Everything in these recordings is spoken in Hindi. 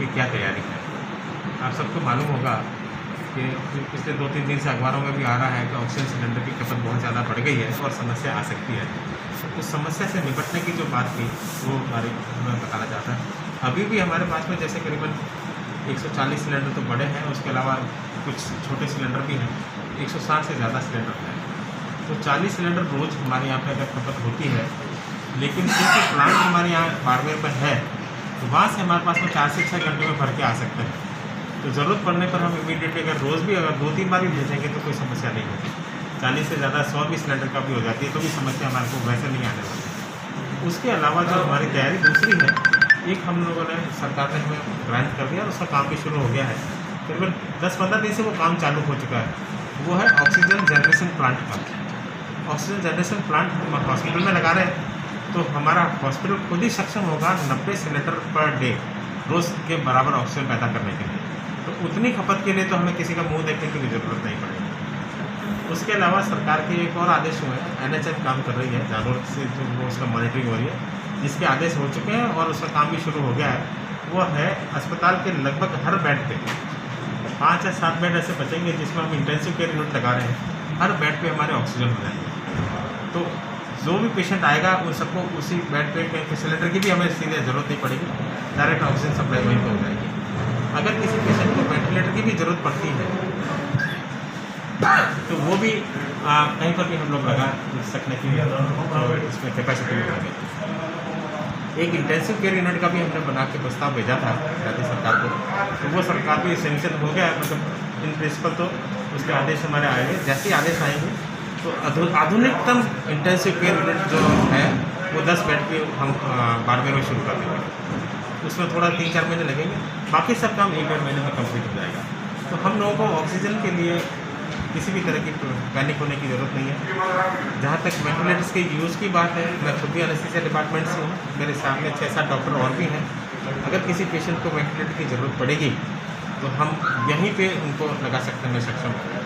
की क्या तैयारी है। आप सबको मालूम होगा कि पिछले 2-3 दिन से अखबारों में भी आ रहा है कि ऑक्सीजन सिलेंडर की खपत बहुत ज़्यादा बढ़ गई है और समस्या आ सकती है। तो उस समस्या से निपटने की जो बात थी वो मैं बताना चाहता हूँ। अभी भी हमारे पास में जैसे करीबन 140 सिलेंडर तो बड़े हैं, उसके अलावा कुछ छोटे सिलेंडर भी हैं, 160 से ज़्यादा सिलेंडर हैं। तो 40 सिलेंडर रोज़ हमारे यहाँ पे अगर खपत होती है, लेकिन क्योंकि प्लांट हमारे यहाँ बाड़मेर में है, तो वहाँ से हमारे पास में 4 से 6 घंटे में भर के आ सकते हैं। तो ज़रूरत पड़ने पर हम इमीडिएटली अगर रोज़ भी अगर 2-3 बार भी भेजेंगे तो कोई समस्या नहीं होगी। 40 से ज़्यादा 100 भी सिलेंडर का भी हो जाती है तो भी समस्या हमारे को वैसे नहीं आने वाली। उसके अलावा जो हमारी तैयारी दूसरी है, एक हम लोगों ने सरकार ने हमें ग्रांट कर दिया और उसका काम भी शुरू हो गया है। करीबन 10-15 दिन से वो काम चालू हो चुका है। वो है ऑक्सीजन जनरेशन प्लांट का। ऑक्सीजन जनरेशन प्लांट हम हॉस्पिटल में लगा रहे हैं, तो हमारा हॉस्पिटल खुद ही सक्षम होगा 90 सिलेंडर पर डे रोज़ के बराबर ऑक्सीजन पैदा करने के लिए। तो उतनी खपत के लिए तो हमें किसी का मुंह देखने की भी ज़रूरत नहीं पड़ेगी। उसके अलावा सरकार के एक और आदेश हुए हैं, NHM काम कर रही है जानवर से, जो वो उसका मॉनिटरिंग हो रही है, जिसके आदेश हो चुके हैं और उसका काम भी शुरू हो गया है। वो है अस्पताल के लगभग हर बेड पे 5 या 7 बेड ऐसे बचेंगे जिसमें हम इंटेंसिव केयर यूनिट लगा रहे हैं। हर बेड पे हमारे ऑक्सीजन हो जाएंगे, तो जो भी पेशेंट आएगा उन सबको उसी बेड पे सिलेंडर की भी हमें सीधे ज़रूरत नहीं पड़ेगी, डायरेक्ट ऑक्सीजन सप्लाई वहीं पर हो जाएगी। अगर किसी पेशेंट को वेंटिलेटर की भी ज़रूरत पड़ती है तो वो भी कहीं पर भी हम लोग लगा सकने की इसमें कैपेसिटी भी होगी। एक इंटेंसिव केयर यूनिट का भी हमने बना के प्रस्ताव भेजा था राज्य सरकार को, तो वो सरकार भी सैंक्शन हो गया है, मतलब इन प्रिंसिपल। तो उसके आदेश हमारे आएंगे, जैसे ही आदेश आएंगे तो आधुनिकतम इंटेंसिव केयर यूनिट जो है वो 10 बेड की हम बाड़मेर में शुरू कर देंगे। उसमें थोड़ा 3-4 महीने लगेंगे, बाकी सब काम 1-1.5 महीने में कंप्लीट हो जाएगा। तो हम लोगों को ऑक्सीजन के लिए किसी भी तरह की पैनिक होने की ज़रूरत नहीं है। जहाँ तक वेंटिलेटर्स के यूज़ की बात है, मैं खुद भी एनेस्थीसिया डिपार्टमेंट से हूँ, मेरे सामने 6-7 डॉक्टर और भी हैं। अगर किसी पेशेंट को वेंटिलेटर की ज़रूरत पड़ेगी तो हम यहीं पे उनको लगा सकते हैं, मैं सक्षम हूँ,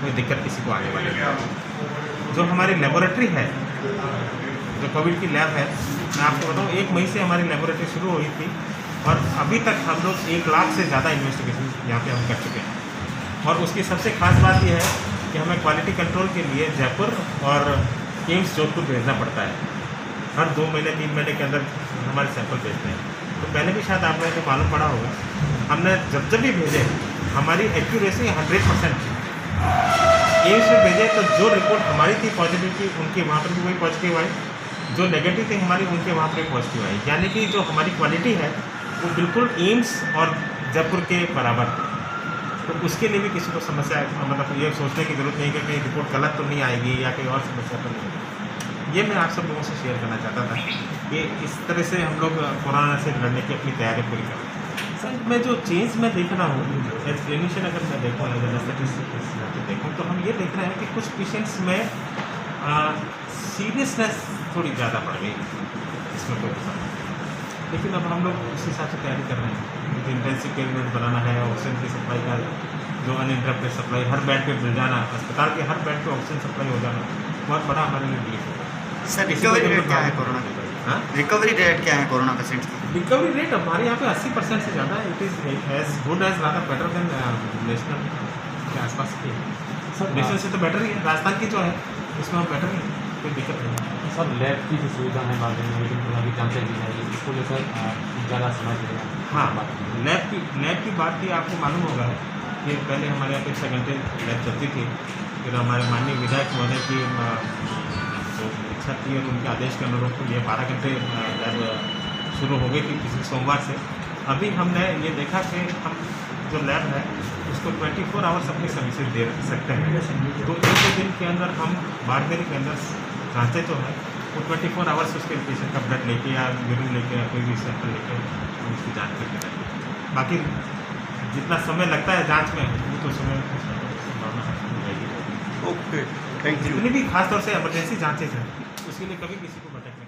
कोई दिक्कत किसी को आने वाली है। जो हमारी लेबोरेटरी है, जो कोविड की लैब है, मैं आपको बताऊँ 1 मई से हमारी लेबोरेटरी शुरू हुई थी और अभी तक हम लोग 1 लाख से ज़्यादा इन्वेस्टिगेशन यहाँ पे हम कर चुके हैं। और उसकी सबसे खास बात यह है कि हमें क्वालिटी कंट्रोल के लिए जयपुर और एम्स जोधपुर भेजना पड़ता है। हर 2 महीने 3 महीने के अंदर हमारे सैंपल भेजते हैं। तो पहले भी शायद आपने तो मालूम पड़ा होगा, हमने जब भी भेजे हमारी एक्यूरेसी 100% थी। एम्स में भेजे तो जो रिपोर्ट हमारी थी पॉजिटिव की, उनकी वहाँ पर भी वही पॉजिटिव आई, जो नेगेटिव थी हमारी उनके वहाँ पर पॉजिटिव आई। यानी कि जो हमारी क्वालिटी है वो बिल्कुल एम्स और जयपुर के बराबर है। तो उसके लिए भी किसी को समस्या, मतलब ये सोचने की ज़रूरत नहीं कि कहीं रिपोर्ट गलत तो नहीं आएगी या कहीं और समस्या तो नहीं आएगी। ये मैं आप सब लोगों से शेयर करना चाहता था कि इस तरह से हम लोग कोरोना से लड़ने की अपनी तैयारी पूरी करें। सर, मैं जो चेंज में देख रहा हूँ एज क्लिनिशियन, अगर मैं देखूँ एज एनेस्थेटिस्ट देखूँ, तो हम ये देख रहे हैं कि कुछ पेशेंट्स में सीरियसनेस थोड़ी ज़्यादा बढ़ गई, इसमें कोई पता नहीं। लेकिन अब हम लोग उस हिसाब से तैयारी कर रहे हैं। इंटेंसिव केयर यूनिट बनाना है, ऑक्सीजन की सप्लाई का जो अनइंटरप्टेड सप्लाई हर बेड पे मिल जाना, अस्पताल के हर बेड पे ऑक्सीजन सप्लाई हो जाना, बहुत बड़ा हमारे लिए डील है। सर, रिकवरी रेट क्या है कोरोना की? हाँ, रिकवरी रेट क्या है कोरोना पेशेंट्स की? रिकवरी रेट हमारे यहाँ पे 80% से ज़्यादा है। It is as good as rather better than national के आसपास की। सर, नेशनल से तो बेटर ही है, राजस्थान की जो है उसमें हम बेटर ही है, कोई दिक्कत नहीं है। सर, लैब की जो सुविधा है बाद में लेकिन कोरोना की जाँचें दी जाएगी, इसको लेकर ज़्यादा समझ लेगा। हाँ, लैब की बात थी। आपको मालूम होगा कि पहले हमारे यहाँ पे 6 घंटे लैब चलती थी, फिर हमारे माननीय विधायक महोदय की जो इच्छा थी और उनके आदेश के अनुरूप ये 12 घंटे लैब शुरू हो गई थी पिछले सोमवार से। अभी हमने ये देखा कि हम जो लैब है उसको 24 आवर्स अपनी सर्विसेज दे सकते हैं। तो 1 दिन के अंदर हम बाड़मेर के अंदर जाँचें जो है वो 24 आवर्स उसके पेशेंट का ब्लड लेके या यूरिन लेके या कोई भी सैंपल लेके हम उसकी जाँच करके रहेंगे। बाकी जितना समय लगता है जांच में वो तो समय संभावना हो जाएगी। Okay, thank you. जितनी भी खासतौर से इमरजेंसी जाँचें हैं उसके लिए कभी किसी को भटकने